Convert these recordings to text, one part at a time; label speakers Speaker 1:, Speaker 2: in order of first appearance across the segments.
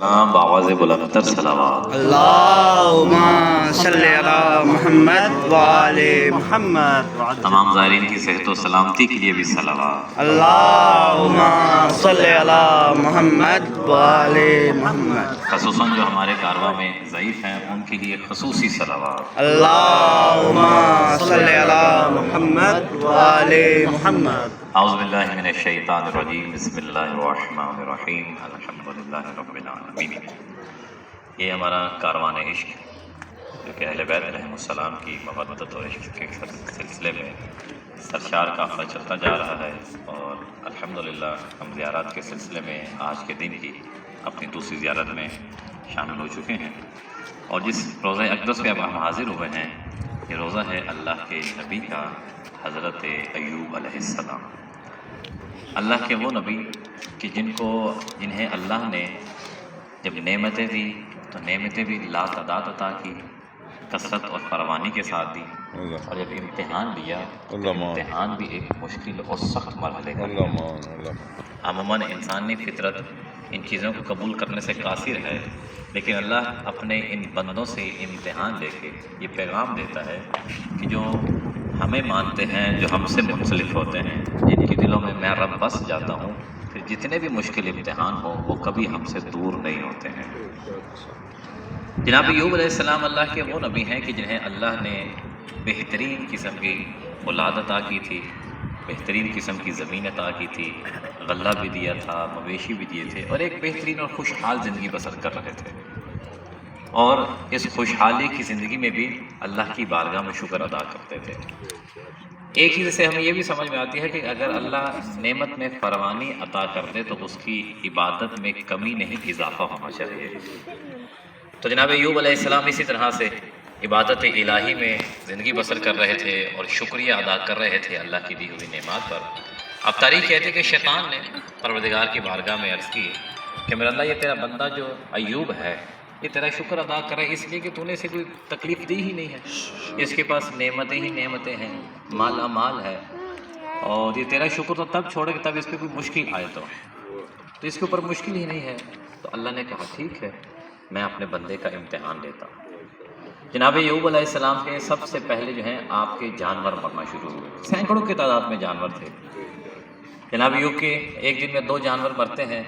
Speaker 1: ہاں باواز بلندتر صلوات۔
Speaker 2: اللہم صلی علی محمد وآل محمد۔
Speaker 1: تمام زائرین کی صحت و سلامتی کے لیے بھی صلوات۔
Speaker 2: اللہم صلی علی محمد وآل محمد۔
Speaker 1: خصوصاً جو ہمارے کارواں میں ضعیف ہیں ان کے لیے خصوصی صلوات۔
Speaker 2: اللہم صلی علی محمد وآل محمد۔
Speaker 1: اعوذ باللہ من الشیطان الرجیم، بسم اللہ الرحمن الرحیم، الحمدللہ رب العالمین۔ یہ ہمارا کاروان عشق جو کہ اہل بیت علیہ السلام کی محبت اور عشق کے سلسلے میں سرشار قافلہ چلتا جا رہا ہے، اور الحمدللہ ہم زیارات کے سلسلے میں آج کے دن کی اپنی دوسری زیارت میں شامل ہو چکے ہیں، اور جس روزہ اقدس پہ اب ہم حاضر ہوئے ہیں یہ روزہ ہے اللہ کے نبی کا، حضرت ایوب علیہ السلام۔ اللہ کے وہ نبی کہ جنہیں اللہ نے جب نعمتیں دی تو نعمتیں بھی لا تعداد عطا کی، کثرت اور فراوانی کے ساتھ دی، اور جب امتحان لیا تو امتحان بھی ایک مشکل اور سخت مرحلے کا۔ عموماً انسانی فطرت ان چیزوں کو قبول کرنے سے قاصر ہے، لیکن اللہ اپنے ان بندوں سے امتحان لے کے یہ پیغام دیتا ہے کہ جو ہمیں مانتے ہیں، جو ہم سے منسلک ہوتے ہیں، جن کے دلوں میں میں رب بس جاتا ہوں، پھر جتنے بھی مشکل امتحان ہوں وہ کبھی ہم سے دور نہیں ہوتے ہیں۔ جناب ایوب علیہ السلام اللہ کے وہ نبی ہیں کہ جنہیں اللہ نے بہترین قسم کی اولاد عطا کی تھی، بہترین قسم کی زمین عطا کی تھی، غلہ بھی دیا تھا، مویشی بھی دیے تھے، اور ایک بہترین اور خوشحال زندگی بسر کر رہے تھے، اور اس خوشحالی کی زندگی میں بھی اللہ کی بارگاہ میں شکر ادا کرتے تھے۔ ایک چیز سے ہمیں یہ بھی سمجھ میں آتی ہے کہ اگر اللہ نعمت میں فراوانی عطا کر دے تو اس کی عبادت میں کمی نہیں اضافہ ہونا چاہیے۔ تو جناب ایوب علیہ السلام اسی طرح سے عبادت الہی میں زندگی بسر کر رہے تھے اور شکریہ ادا کر رہے تھے اللہ کی دی ہوئی نعمات پر۔ اب تاریخ کہتے کہ شیطان نے پروردگار کی بارگاہ میں عرض کی کہ میرا اللہ، یہ تیرا بندہ جو ایوب ہے یہ تیرا شکر ادا کرے اس لیے کہ تو نے اسے کوئی تکلیف دی ہی نہیں ہے، اس کے پاس نعمتیں ہی نعمتیں ہیں، مالا مال ہے، اور یہ تیرا شکر تو تب چھوڑے کہ تب اس پہ کوئی مشکل آئے تو اس کے اوپر مشکل ہی نہیں ہے۔ تو اللہ نے کہا ٹھیک ہے، میں اپنے بندے کا امتحان لیتا ہوں۔ جناب ایوب علیہ السلام کے سب سے پہلے جو ہیں آپ کے جانور مرنا شروع ہوئے، سینکڑوں کی تعداد میں جانور تھے۔ جناب ایوب کے ایک دن میں 2 جانور مرتے ہیں۔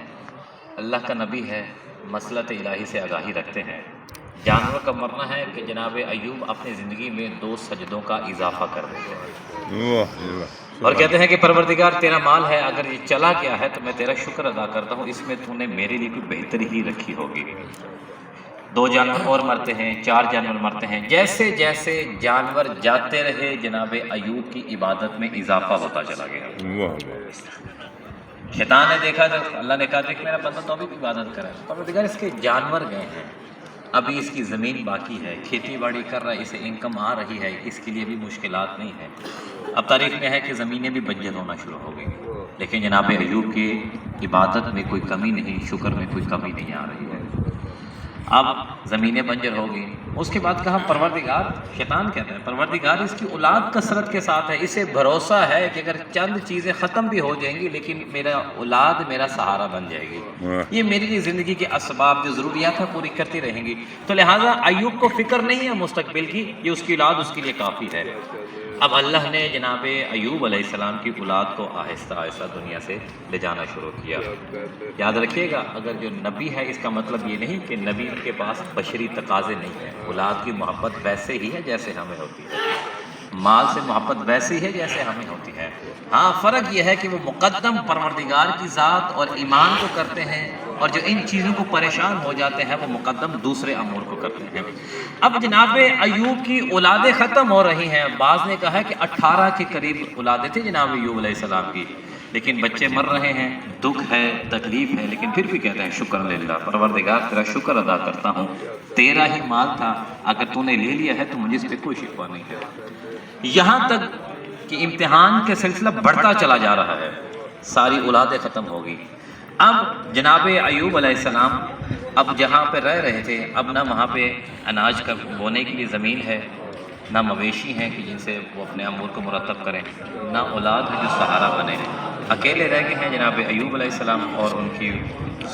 Speaker 1: اللہ کا نبی ہے، مسلط الہی سے آگاہی رکھتے ہیں۔ جانوروں کا مرنا ہے کہ جناب ایوب اپنی زندگی میں 2 سجدوں کا اضافہ کر دیتے ہیں اور کہتے ہیں کہ پروردگار تیرا مال ہے، اگر یہ چلا گیا ہے تو میں تیرا شکر ادا کرتا ہوں، اس میں تو نے میرے لیے کوئی بہتری ہی رکھی ہوگی۔ 2 جانور اور مرتے ہیں، 4 جانور مرتے ہیں۔ جیسے جیسے جانور جاتے رہے جناب ایوب کی عبادت میں اضافہ ہوتا چلا گیا۔ شیطان نے دیکھا تو اللہ نے کہا دیکھ میرا بندہ تو ابھی بھی عبادت کر رہا ہے، پروردگار اس کے جانور گئے ہیں، ابھی اس کی زمین باقی ہے، کھیتی باڑی کر رہا ہے، اسے انکم آ رہی ہے، اس کے لیے بھی مشکلات نہیں ہیں۔ اب تاریخ میں ہے کہ زمینیں بھی بنجر ہونا شروع ہو گئی، لیکن جناب ایوب کی عبادت میں کوئی کمی نہیں، شکر میں کوئی کمی نہیں آ رہی ہے۔ اب زمینیں بنجر ہو گئی، اس کے بعد کہا پروردگار، شیطان کہتے ہیں پروردگار اس کی اولاد کثرت کے ساتھ ہے، اسے بھروسہ ہے کہ اگر چند چیزیں ختم بھی ہو جائیں گی لیکن میرا اولاد میرا سہارا بن جائے گی، یہ میری لیے زندگی کے اسباب جو ضروریات ہیں پوری کرتی رہیں گی، تو لہٰذا ایوب کو فکر نہیں ہے مستقبل کی، یہ اس کی اولاد اس کے لیے کافی ہے۔ اب اللہ نے جناب ایوب علیہ السلام کی اولاد کو آہستہ آہستہ دنیا سے لے جانا شروع کیا۔ یاد رکھیے گا، اگر جو نبی ہے اس کا مطلب یہ نہیں کہ نبی کے پاس بشری تقاضے نہیں ہیں، اولاد کی محبت ویسے ہی ہے جیسے ہمیں ہوتی ہے، مال سے محبت ویسے ہی ہے جیسے ہمیں ہوتی ہے۔ ہاں فرق یہ ہے کہ وہ مقدم پروردگار کی ذات اور ایمان کو کرتے ہیں، اور جو ان چیزوں کو پریشان ہو جاتے ہیں وہ مقدم دوسرے امور کو کرتے ہیں۔ اب جناب ایوب کی اولادیں ختم ہو رہی ہیں، بعض نے کہا کہ 18 کے قریب اولادیں تھیں جناب ایوب علیہ السلام کی، لیکن بچے مر رہے ہیں، دکھ ہے، تکلیف ہے، لیکن پھر بھی کہتے ہیں شکر للہ، پروردگار تیرا شکر ادا کرتا ہوں، تیرا ہی مال تھا، اگر تو نے لے لیا ہے تو مجھے اس پہ کوئی شکوہ نہیں ہے۔ یہاں تک کہ امتحان کے سلسلہ بڑھتا چلا جا رہا ہے، ساری اولادیں ختم ہو گئی۔ اب جناب ایوب علیہ السلام اب جہاں پہ رہ رہے تھے، اب نہ وہاں پہ اناج کا بونے کے لیے زمین ہے، نہ مویشی ہیں کہ جن سے وہ اپنے امور کو مرتب کریں، نہ اولاد ہے جو سہارا بنے، اکیلے رہ گئے ہیں جناب ایوب علیہ السلام، اور ان کی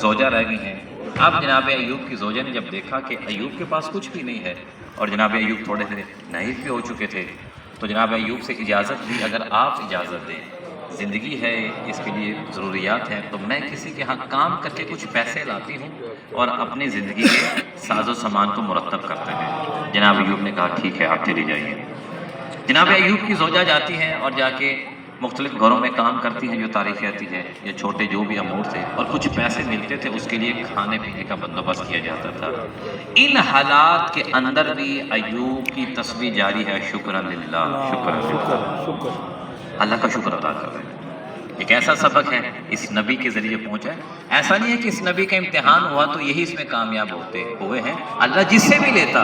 Speaker 1: زوجہ رہ گئی ہیں، اب جناب ایوب کی زوجہ نے جب دیکھا کہ ایوب کے پاس کچھ بھی نہیں ہے اور جناب ایوب تھوڑے سے نحیف بھی ہو چکے تھے، تو جناب ایوب سے اجازت لی، اگر آپ اجازت دیں، زندگی ہے، اس کے لیے ضروریات ہیں، تو میں کسی کے ہاں کام کر کے کچھ پیسے لاتی ہوں اور اپنی زندگی کے ساز و سامان کو مرتب کرتے ہیں۔ جناب ایوب نے کہا ٹھیک ہے، آپ چلی جائیے۔ جناب ایوب کی زوجہ جاتی ہیں اور جا کے مختلف گھروں میں کام کرتی ہیں جو تاریخ آتی ہے، یا چھوٹے جو بھی امور تھے، اور کچھ پیسے ملتے تھے، اس کے لیے کھانے پینے کا بندوبست کیا جاتا تھا۔ ان حالات کے اندر بھی ایوب کی تسبیح جاری ہے، شکر للہ، شکر
Speaker 2: شکر
Speaker 1: اللہ کا شکر ادا کر رہے ہیں۔ ایک ایسا سبق ہے اس نبی کے ذریعے پہنچا ہے۔ ایسا نہیں ہے کہ اس نبی کا امتحان ہوا تو یہی اس میں کامیاب ہوئے ہیں، اللہ جس سے بھی لیتا،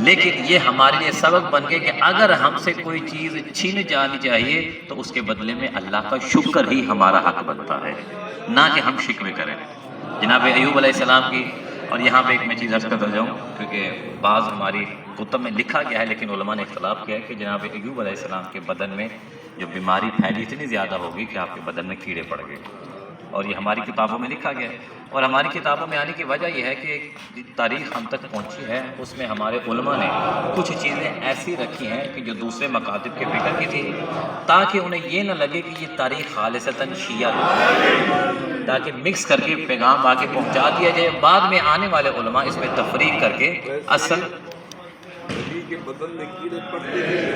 Speaker 1: لیکن یہ ہمارے لیے سبق بن گئے کہ اگر ہم سے کوئی چیز چھین جانی چاہیے تو اس کے بدلے میں اللہ کا شکر ہی ہمارا حق بنتا ہے، نہ کہ ہم شکوے کریں۔ جناب ایوب علیہ السلام کی، اور یہاں پہ ایک میں چیز عرض کرتا جاؤں کیونکہ بعض ہماری کتب میں لکھا گیا ہے لیکن علماء نے اختلاف کیا ہے کہ جناب ایوب علیہ السلام کے بدن میں جو بیماری پھیلی اتنی زیادہ ہوگی کہ آپ کے بدن میں کیڑے پڑ گئے، اور یہ ہماری کتابوں میں لکھا گیا ہے۔ اور ہماری کتابوں میں آنے کی وجہ یہ ہے کہ تاریخ ہم تک پہنچی ہے، اس میں ہمارے علماء نے کچھ چیزیں ایسی رکھی ہیں کہ جو دوسرے مکاتب کے فکر کی تھی، تاکہ انہیں یہ نہ لگے کہ یہ تاریخ خالصتاً شیعہ ہے، تاکہ مکس کر کے پیغام آگے پہنچا دیا جائے، بعد میں آنے والے علماء اس میں تفریق کر کے اصل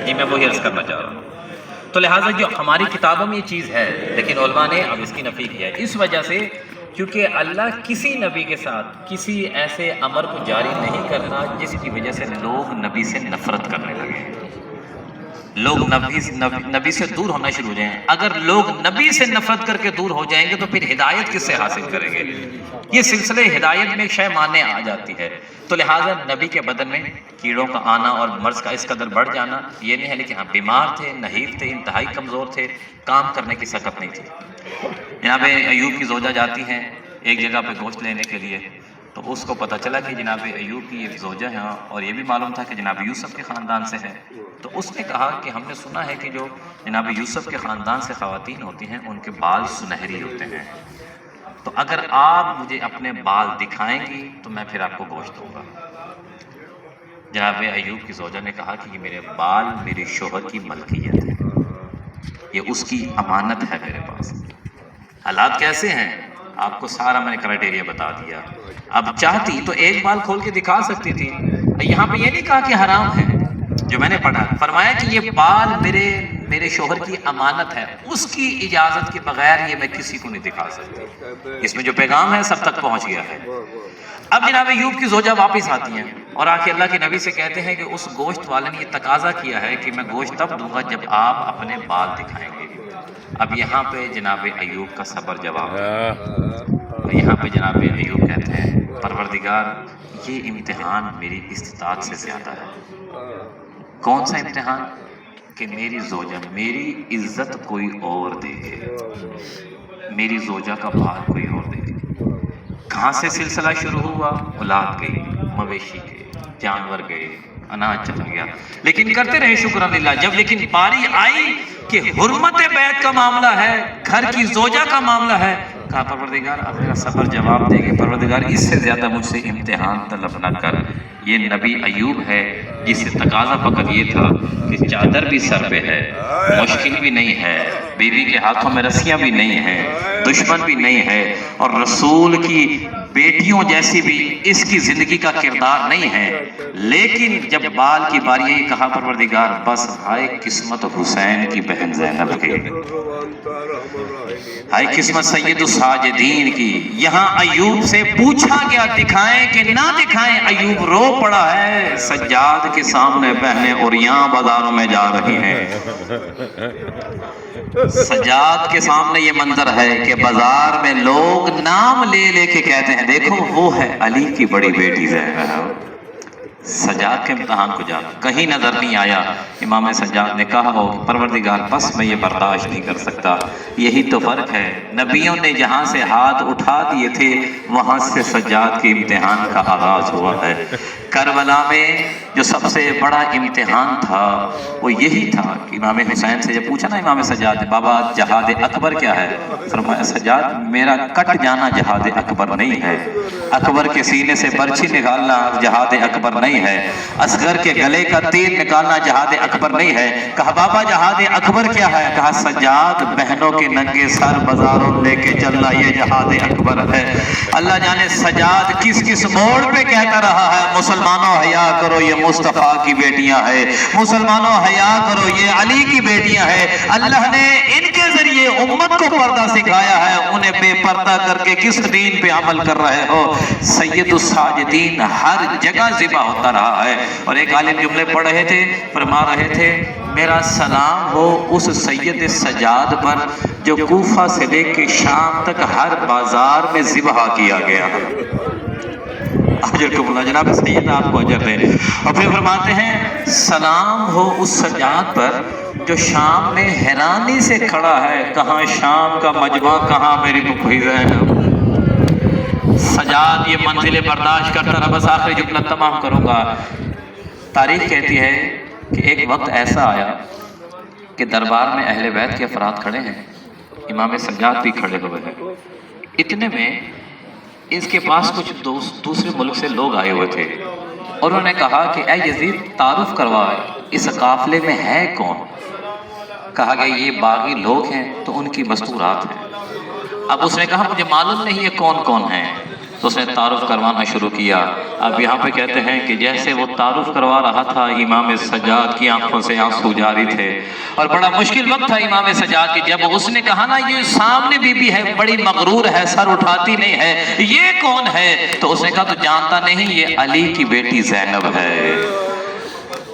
Speaker 1: جی میں وہی عرض کرنا چاہ رہا ہوں۔ تو لہٰذا جو ہماری کتابوں میں یہ چیز ہے لیکن علماء نے اب اس کی نفی کیا ہے، اس وجہ سے کیونکہ اللہ کسی نبی کے ساتھ کسی ایسے امر کو جاری نہیں کرتا جس کی وجہ سے لوگ نبی سے نفرت کرنے لگے، لوگ نبی سے دور ہونا شروع ہو جائیں۔ اگر لوگ نبی سے نفرت کر کے دور ہو جائیں گے تو پھر ہدایت کس سے حاصل کریں گے؟ یہ سلسلے ہدایت میں ایک شے ماننے آ جاتی ہے۔ تو لہٰذا نبی کے بدن میں کیڑوں کا آنا اور مرض کا اس قدر بڑھ جانا یہ نہیں ہے، لیکن ہاں بیمار تھے، نحیف تھے، انتہائی کمزور تھے، کام کرنے کی سکت نہیں تھی۔ جناب ایوب کی زوجہ جاتی ہیں ایک جگہ پہ گوشت لینے کے لیے، تو اس کو پتہ چلا کہ جناب ایوب کی ایک زوجہ ہے، اور یہ بھی معلوم تھا کہ جناب یوسف کے خاندان سے ہے۔ تو اس نے کہا کہ ہم نے سنا ہے کہ جو جناب یوسف کے خاندان سے خواتین ہوتی ہیں ان کے بال سنہری ہوتے ہیں، تو اگر آپ مجھے اپنے بال دکھائیں گی تو میں پھر آپ کو گوشت دوں گا۔ جناب ایوب کی زوجہ نے کہا کہ یہ میرے بال میری شوہر کی ملکیت ہے، یہ اس کی امانت ہے میرے پاس۔ حالات کیسے ہیں آپ کو سارا میں نے کرائٹیریا بتا دیا۔ اب چاہتی تو ایک بال کھول کے دکھا سکتی تھی، یہاں پہ یہ نہیں کہا کہ حرام ہے، جو میں نے پڑھا فرمایا کہ یہ بال میرے شوہر کی امانت ہے، اس کی اجازت کے بغیر یہ میں کسی کو نہیں دکھا سکتی۔ اس میں جو پیغام ہے سب تک پہنچ گیا ہے۔ اب جناب ایوب کی زوجہ واپس آتی ہیں اور آ کے اللہ کے نبی سے کہتے ہیں کہ اس گوشت والے نے یہ تقاضا کیا ہے کہ میں گوشت تب دوں گا جب آپ اپنے بال دکھائیں گے۔ اب یہاں پہ جناب ایوب کا صبر جواب ہے، یہاں پہ جناب ایوب کہتے ہیں پروردگار یہ امتحان میری استطاعت سے زیادہ ہے۔ کون سا امتحان؟ کہ میری زوجہ، میری عزت کوئی اور دیکھے، میری زوجہ کا بال کوئی اور دیکھے۔ کہاں سے سلسلہ شروع ہوا؟ اولاد گئی، مویشی گئے، جانور گئے، اناج چلا گیا، لیکن کرتے رہے شکر اللہ۔ جب لیکن باری آئی کہ حرمت بیت کا معاملہ ہے، گھر کی زوجہ کا معاملہ ہے، کہا پروردگار اب میرا صبر جواب دے گے، پروردگار اس سے زیادہ مجھ سے امتحان طلب نہ کر۔ یہ نبی ایوب ہے جس سے تقاضا فقط یہ تھا کہ چادر بھی سر پہ ہے، مشکل بھی نہیں ہے، بیوی کے ہاتھوں میں رسیاں بھی نہیں ہیں، دشمن بھی نہیں ہے، اور رسول کی بیٹیوں جیسی بھی اس کی زندگی کا کردار نہیں ہے، لیکن جب بال کی باری آئی کہا پروردگار بس ہائے قسمت حسین کی بہن زینب کی، ہائے قسمت سید الساجدین کی۔ یہاں ایوب سے پوچھا گیا دکھائیں کہ نہ دکھائیں، ایوب رو پڑا ہے سجاد کے سامنے بہنیں اور یہاں بازاروں میں جا رہی ہیں۔ سجاد کے سامنے یہ منظر ہے کہ بازار میں لوگ نام لے لے کے کہتے ہیں دیکھو وہ ہے علی کی بڑی بیٹی زینب، سجاد کے امتحان کو جانا کہیں نظر نہیں آیا۔ امام سجاد نے کہا ہو کہ پروردگار بس میں یہ برداشت نہیں کر سکتا۔ یہی تو فرق ہے، نبیوں نے جہاں سے ہاتھ اٹھا دیے تھے وہاں سے سجاد کے امتحان کا آغاز ہوا ہے۔ کربلا میں جو سب سے بڑا امتحان تھا وہ یہی تھا کہ امام حسین سے جب پوچھا نا امام سجاد نے، بابا جہاد اکبر کیا ہے؟ فرمایا سجاد میرا کٹ جانا جہاد اکبر نہیں ہے، اکبر کے سینے سے برچھی نکالنا جہاد اکبر نہیں ہے، اصغر کے گلے کا تیر نکالنا جہاد اکبر نہیں ہے۔ کہا بابا جہاد اکبر کیا ہے؟ کہا سجاد بہنوں کے ننگے سر بازاروں لے کے چلنا یہ جہاد اکبر ہے۔ اللہ جانے سجاد کس کس موڑ پہ کہتا رہا ہے، مسلمانوں حیا کرو یہ مصطفیٰ کی بیٹیاں ہیں، مسلمانوں حیا کرو یہ علی کی بیٹیاں ہیں۔ اللہ نے ان کے ذریعے امت کو پردہ سکھایا ہے، انہیں بے پردہ کر کے کس دین پہ عمل کر رہے ہو؟ سید الساجدین ہر جگہ ذبح ہوتا رہا ہے۔ اور ایک عالم جملے پڑھ رہے تھے، فرما رہے تھے میرا سلام ہو اس سید سجاد پر جو کوفہ سے لے کے شام تک ہر بازار میں ذبح کیا گیا۔ اجر کو بلا جناب سید آپ کو اجر دے۔ اور پھر فرماتے ہیں سلام ہو اس سجاد پر جو شام میں حیرانی سے کھڑا ہے، کہاں شام کا مجمع، کہاں میری پھوپھی زینب۔ سجاد یہ منزل برداشت کرتا رہا۔ بس آخری جملہ تمام کروں گا۔ تاریخ کہتی ہے کہ ایک وقت ایسا آیا کہ دربار میں اہل بیت کے افراد کھڑے ہیں، امام سجاد بھی کھڑے ہوئے ہیں۔ اتنے میں اس کے پاس کچھ دوسرے ملک سے لوگ آئے ہوئے تھے اور انہوں نے کہا کہ اے یزید تعارف کروائے اس قافلے میں ہے کون؟ کہا گیا یہ باغی لوگ ہیں تو ان کی مستورات ہیں۔ اب اس نے کہا مجھے معلوم نہیں ہے کون کون ہیں، تو اس نے تعارف کروانا شروع کیا۔ اب یہاں پہ کہتے ہیں کہ جیسے وہ تعارف کروا رہا تھا امام سجاد کی آنکھوں سے آنسو جاری تھے، اور بڑا مشکل وقت تھا امام سجاد کی۔ جب اس نے کہا نا یہ سامنے بی بی ہے، بڑی مغرور ہے، سر اٹھاتی نہیں ہے، یہ کون ہے؟ تو اس نے کہا تو جانتا نہیں یہ علی کی بیٹی زینب ہے۔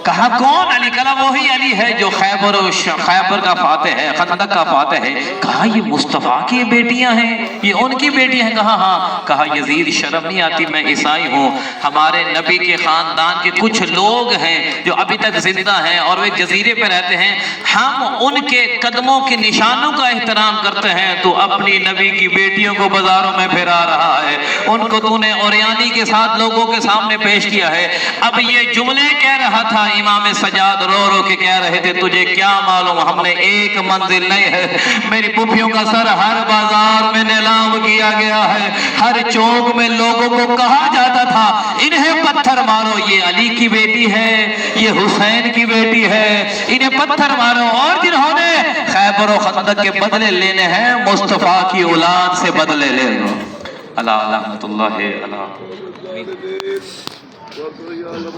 Speaker 1: کہا کون علی؟ کہا وہی علی ہے جو خیبر کا فاتح ہے، خندق کا فاتح ہے۔ کہا یہ مصطفیٰ کی بیٹیاں ہیں، یہ ان کی بیٹیاں ہیں؟ کہا ہاں۔ کہا یزید شرم نہیں آتی، میں عیسائی ہوں، ہمارے نبی کے خاندان کے کچھ لوگ ہیں جو ابھی تک زندہ ہیں اور وہ ایک جزیرے پہ رہتے ہیں، ہم ان کے قدموں کے نشانوں کا احترام کرتے ہیں، تو اپنی نبی کی بیٹیوں کو بازاروں میں پھرا رہا ہے، ان کو تو نے اوریانی کے ساتھ لوگوں کے سامنے پیش کیا ہے۔ اب یہ جملے کہہ رہا تھا امام سجاد، رو رو کے کہہ رہے تھے تجھے کیا معلوم، ہم نے ایک منزل نہیں ہے، میری پھوپھیوں کا سر ہر بازار میں نیلام کیا گیا ہے، ہر چوک میں لوگوں کو کہا جاتا تھا انہیں پتھر مارو، یہ علی کی بیٹی ہے، یہ حسین کی بیٹی ہے، انہیں پتھر مارو۔ اور جنہوں نے خیبر و خندق کے بدلے لینے ہیں مصطفیٰ کی اولاد سے بدلے لے لو۔ اللہ رحمت اللہ علیہ۔